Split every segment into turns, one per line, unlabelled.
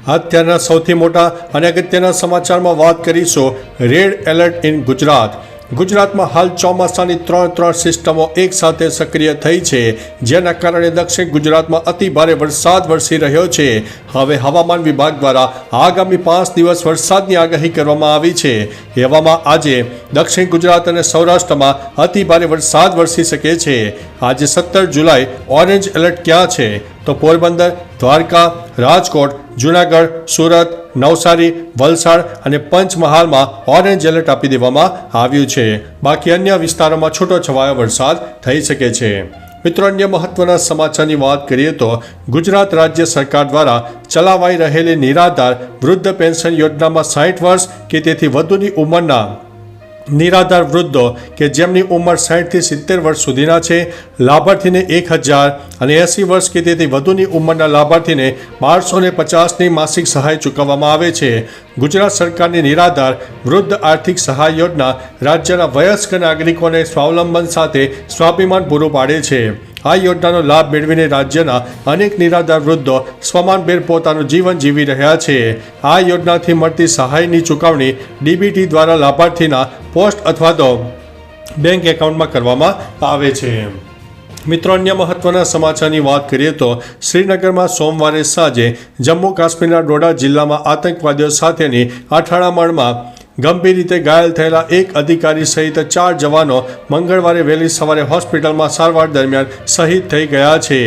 અત્યારના સૌથી મોટા અને અગત્યના સમાચારમાં વાત કરીશું રેડ એલર્ટ ઇન ગુજરાત. ગુજરાતમાં હાલ ચોમાસાની ત્રણ સિસ્ટમો એકસાથે સક્રિય થઈ છે, જેના કારણે દક્ષિણ ગુજરાતમાં અતિ ભારે વરસાદ વરસી રહ્યો છે. હવે હવામાન વિભાગ દ્વારા આગામી 5 દિવસ વરસાદની આગાહી કરવામાં આવી છે. એવામાં આજે દક્ષિણ ગુજરાત અને સૌરાષ્ટ્રમાં અતિ ભારે વરસાદ વરસી શકે છે. આજે 17 જુલાઈ ઓરેન્જ એલર્ટ ક્યાં છે? તો પોરબંદર, દ્વારકા, રાજકોટ, જૂનાગઢ, સુરત, નવસારી, વલસાડ અને પંચમહાલમાં ઓરેન્જ એલર્ટ આપી દેવામાં આવ્યું છે. બાકી અન્ય વિસ્તારોમાં છૂટોછવાયો વરસાદ થઈ શકે છે. મિત્રો, અન્ય મહત્વના સમાચારની વાત કરીએ તો ગુજરાત રાજ્ય સરકાર દ્વારા ચલાવાઈ રહેલી નિરાધાર વૃદ્ધ પેન્શન યોજનામાં 60 વર્ષ કે તેથી વધુની ઉંમરના નિરાધાર વૃદ્ધો કે જેમની ઉંમર 60 થી 70 વર્ષ સુધીના છે, લાભાર્થીને 1000 અને 80 વર્ષ કે તેથી વધુની ઉંમરના લાભાર્થીને 1250ની માસિક સહાય ચૂકવવામાં આવે છે. ગુજરાત સરકારની નિરાધાર વૃદ્ધ આર્થિક સહાય યોજના રાજ્યના વયસ્ક નાગરિકોને સ્વાવલંબન સાથે સ્વાભિમાન પૂરું પાડે છે. આ યોજનાનો લાભ મેળવીને રાજ્યના અનેક નિરાધાર વૃદ્ધો સ્વમાનભેર પોતાનું જીવન જીવી રહ્યા છે. આ યોજનાથી મળતી સહાયની ચૂકવણી ડીબીટી દ્વારા લાભાર્થીના પોસ્ટ અથવા તો બેંક એકાઉન્ટમાં કરવામાં આવે છે. મિત્રો, અન્ય મહત્વના સમાચારની વાત કરીએ તો શ્રીનગરમાં સોમવારે સાંજે જમ્મુ કાશ્મીરના ડોડા જિલ્લામાં આતંકવાદીઓ સાથેની અથડામણમાં ગંભીર રીતે ઘાયલ થયેલા એક અધિકારી સહિત 4 જવાનો મંગળવારે વહેલી સવારે હોસ્પિટલમાં સારવાર દરમિયાન શહીદ થઈ ગયા છે.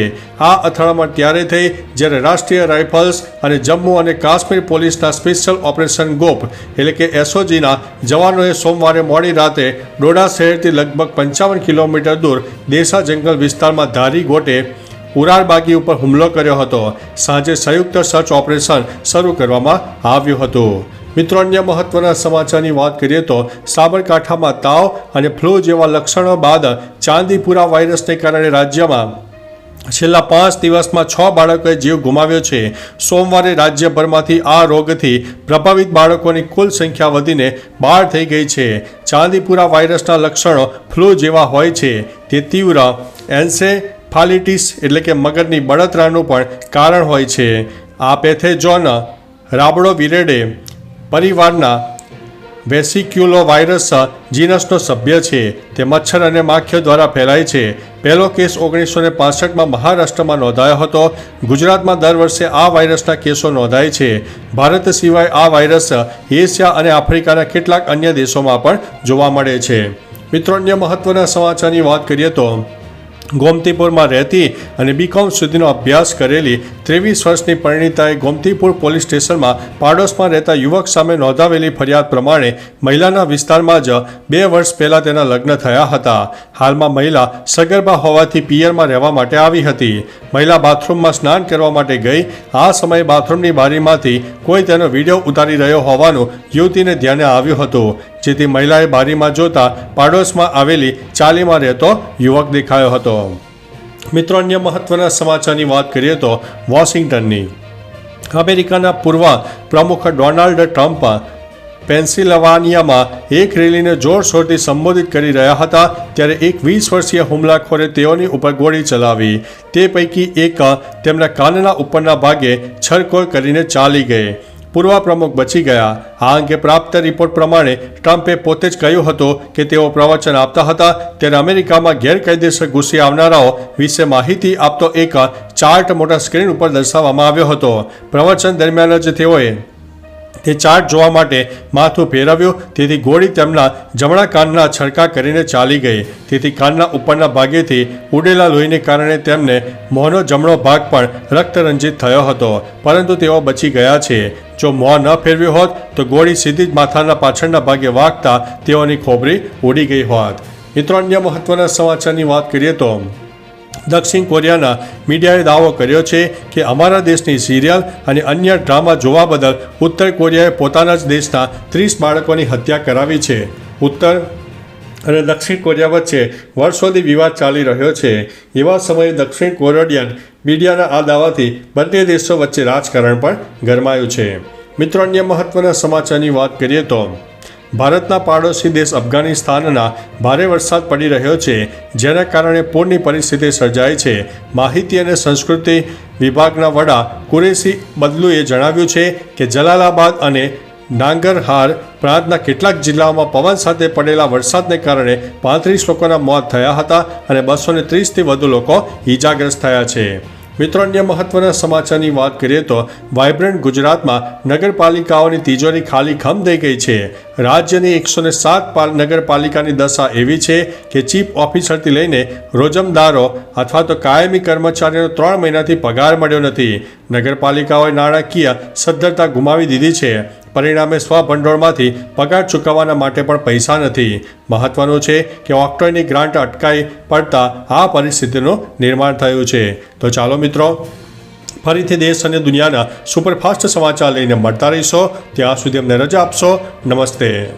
આ અથડામણ ત્યારે થઈ જ્યારે રાષ્ટ્રીય રાઇફલ્સ અને જમ્મુ અને કાશ્મીર પોલીસના સ્પેશિયલ ઓપરેશન ગ્રુપ એટલે કે એસઓજીના જવાનોએ સોમવારે મોડી રાતે ડોડા શહેરથી લગભગ 55 કિલોમીટર દૂર દેસા જંગલ વિસ્તારમાં ધારી ગોટે ઉરારબાગી ઉપર હુમલો કર્યો હતો. સાંજે સંયુક્ત સર્ચ ઓપરેશન શરૂ કરવામાં આવ્યું હતું. મિત્રો, અન્ય મહત્વના સમાચારની વાત કરીએ તો સાબરકાંઠામાં તાવ અને ફ્લૂ જેવા લક્ષણો બાદ ચાંદીપુરા વાયરસને કારણે રાજ્યમાં છેલ્લા 5 દિવસમાં 6 બાળકોએ જીવ ગુમાવ્યો છે. સોમવારે રાજ્યભરમાંથી આ રોગથી પ્રભાવિત બાળકોની કુલ સંખ્યા વધીને 12 થઈ ગઈ છે. ચાંદીપુરા વાયરસના લક્ષણો ફ્લૂ જેવા હોય છે. તે તીવ્ર એન્સેફાલિટીસ એટલે કે મગજની બળતરાનું પણ કારણ હોય છે. આ પેથેજોન રાબડો વિરેડે પરિવારના વેસિક્યુલો વાયરસ જીનસનો સભ્ય છે. તે મચ્છર અને માખીઓ દ્વારા ફેલાય છે. પહેલો કેસ 1965માં મહારાષ્ટ્રમાં નોંધાયો હતો. ગુજરાતમાં દર વર્ષે આ વાયરસના કેસો નોંધાય છે. ભારત સિવાય આ વાયરસ એશિયા અને આફ્રિકાના કેટલાક અન્ય દેશોમાં પણ જોવા મળે છે. મિત્રો, અન્ય મહત્વના સમાચારની વાત કરીએ તો ગોમતીપુરમાં રહેતી અને બીકોમ સુધીનો અભ્યાસ કરેલી 23 વર્ષની પરિણીતાએ ગોમતીપુર પોલીસ સ્ટેશનમાં પાડોશમાં રહેતા યુવક સામે નોંધાવેલી ફરિયાદ પ્રમાણે મહિલાના વિસ્તારમાં જ 2 વર્ષ પહેલાં તેના લગ્ન થયા હતા. હાલમાં મહિલા સગર્ભા હોવાથી પિયરમાં રહેવા માટે આવી હતી. મહિલા બાથરૂમમાં સ્નાન કરવા માટે ગઈ. આ સમયે બાથરૂમની બારીમાંથી કોઈ તેનો વિડીયો ઉતારી રહ્યો હોવાનું યુવતીને ધ્યાને આવ્યું હતું, જેથી મહિલાએ બારીમાં જોતા પાડોશમાં આવેલી ચાલીમાં રહેતો યુવક દેખાયો હતો. મિત્રો, અન્ય મહત્વના સમાચારની વાત કરીએ તો વોશિંગ્ટનની અમેરિકાના પૂર્વ પ્રમુખ ડોનાલ્ડ ટ્રમ્પ પેન્સિલ્વાનિયામાં એક રેલીને જોરશોરથી સંબોધિત કરી રહ્યા હતા ત્યારે એક 20 વર્ષીય હુમલાખોરે તેઓની ઉપર ગોળી ચલાવી. તે પૈકી એક તેમના કાનના ઉપરના ભાગે છરકોર કરીને ચાલી ગઈ. પૂર્વ પ્રમુખ બચી ગયા. આ અંગે પ્રાપ્ત રિપોર્ટ પ્રમાણે ટ્રમ્પે પોતે જ કહ્યું હતું કે તેઓ પ્રવચન આપતા હતા ત્યારે અમેરિકામાં ગેરકાયદેસર ઘૂસી આવનારાઓ વિશે માહિતી આપતો એક ચાર્ટ મોટા સ્ક્રીન ઉપર દર્શાવવામાં આવ્યો હતો. પ્રવચન દરમિયાન જ તેઓએ તે ચાર્ટ જોવા માટે માથું ફેરવ્યું, તેથી ગોળી તેમના જમણા કાનના છલકા કરીને ચાલી ગઈ. તેથી કાનના ઉપરના ભાગેથી ઉડેલા લોહીને કારણે તેમને મોંનો જમણો ભાગ પણ રક્તરંજિત થયો હતો, પરંતુ તેઓ બચી ગયા છે. જો મોં ન ફેરવ્યું હોત તો ગોળી સીધી જ માથાના પાછળના ભાગે વાગતા તેઓની ખોબરી ઉડી ગઈ હોત. મિત્રો, અન્ય મહત્વના સમાચારની વાત કરીએ તો દક્ષિણ કોરિયાના મીડિયાએ દાવો કર્યો છે કે અમારા દેશની સિરિયલ અને અન્ય ડ્રામા જોવા બદલ ઉત્તર કોરિયાએ પોતાના જ દેશના 30 બાળકોની હત્યા કરાવી છે. ઉત્તર અને દક્ષિણ કોરિયા વચ્ચે વર્ષોથી વિવાદ ચાલી રહ્યો છે. એવા સમયે દક્ષિણ કોરિયન મીડિયાના આ દાવાથી બંને દેશો વચ્ચે રાજકારણ પણ ગરમાયું છે. મિત્રો, અન્ય મહત્વના સમાચારની વાત કરીએ તો ભારતના પાડોશી દેશ અફઘાનિસ્તાનના ભારે વરસાદ પડી રહ્યો છે, જેના કારણે પૂરની પરિસ્થિતિ સર્જાઈ છે. માહિતી અને સંસ્કૃતિ વિભાગના વડા કુરેશી બદલુએ જણાવ્યું છે કે જલાલાબાદ અને નાંગરહાર પ્રાંતના કેટલાક જિલ્લાઓમાં પવન સાથે પડેલા વરસાદને કારણે 35 લોકોના મોત થયા હતા અને 230થી વધુ લોકો ઈજાગ્રસ્ત થયા છે. મિત્રો, અન્ય મહત્વના સમાચારની વાત કરીએ તો વાઇબ્રન્ટ ગુજરાતમાં નગરપાલિકાઓની તિજોરી ખાલી ખમ થઈ ગઈ છે. રાજ્યની 107 નગરપાલિકાની દશા એવી છે કે ચીફ ઓફિસરથી લઈને રોજમદારો અથવા તો કાયમી કર્મચારીઓનો 3 મહિનાથી પગાર મળ્યો નથી. નગરપાલિકાઓએ નાણાકીય સદ્ધરતા ગુમાવી દીધી છે. પરિણામે સ્વભંડોળમાંથી પગાર ચૂકવવાના માટે પણ પૈસા નથી. મહત્વનું છે કે ઓક્ટ્રોયની ગ્રાન્ટ અટકાઈ પડતા આ પરિસ્થિતિનું નિર્માણ થયું છે. તો ચાલો મિત્રો, ફરીથી દેશ અને દુનિયાના સુપરફાસ્ટ સમાચાર લઈને મળતા રહીશો. ત્યાં સુધી અમને રજા આપશો. નમસ્તે.